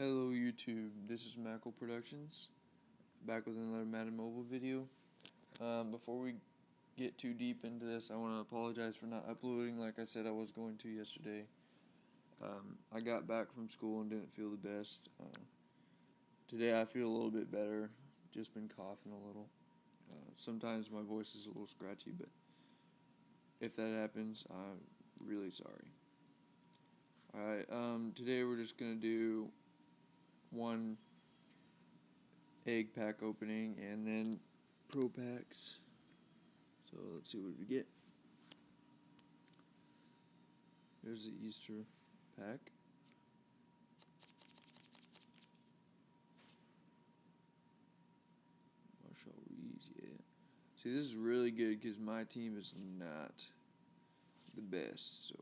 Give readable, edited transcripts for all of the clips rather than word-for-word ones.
Hello YouTube, this is Mackle Productions, back with another Madden Mobile video. Before we get too deep into this, I want to apologize for not uploading like I said I was going to yesterday. I got back from school and didn't feel the best. Today I feel a little bit better, just been coughing a little. Sometimes my voice is a little scratchy, but if that happens, I'm really sorry. Alright, today we're just going to do one egg pack opening and then pro packs. So let's see what we get. Here's the Easter pack. Marshall Reeves, yeah. See, this is really good because my team is not the best, so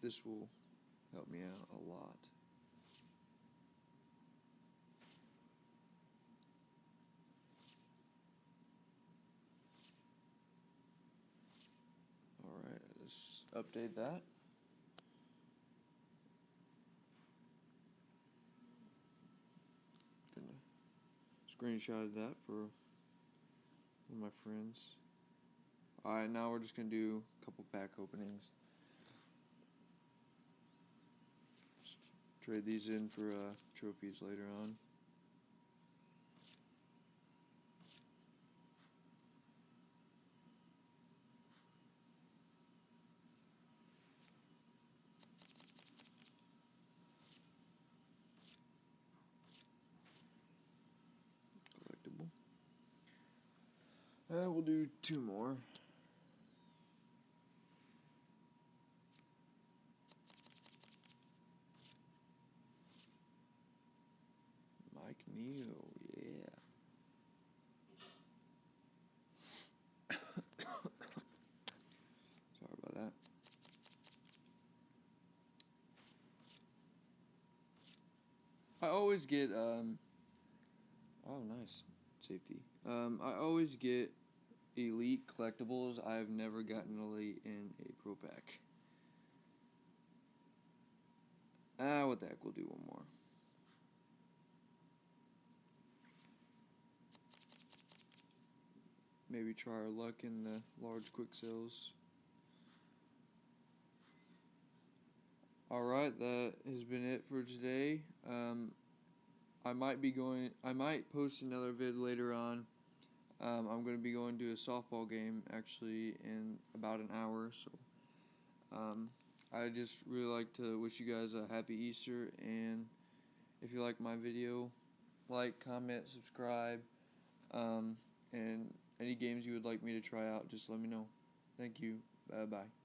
this will help me out a lot. Alright, let's update that. Gonna screenshot that for one of my friends. Alright, now we're just gonna do a couple pack openings. Trade these in for trophies later on. Collectible. We'll do two more. Mike Neal, yeah. Sorry about that. I always get, oh nice, safety. I always get elite collectibles. I've never gotten elite in a pro pack. What the heck, we'll do one more. Maybe try our luck in the large quick sales. Alright, that has been it for today. I might post another vid later on. I'm going to be going to a softball game actually in about an hour, so I just really like to wish you guys a happy Easter, and if you like my video, like, comment, subscribe, and any games you would like me to try out, just let me know. Thank you. Bye-bye.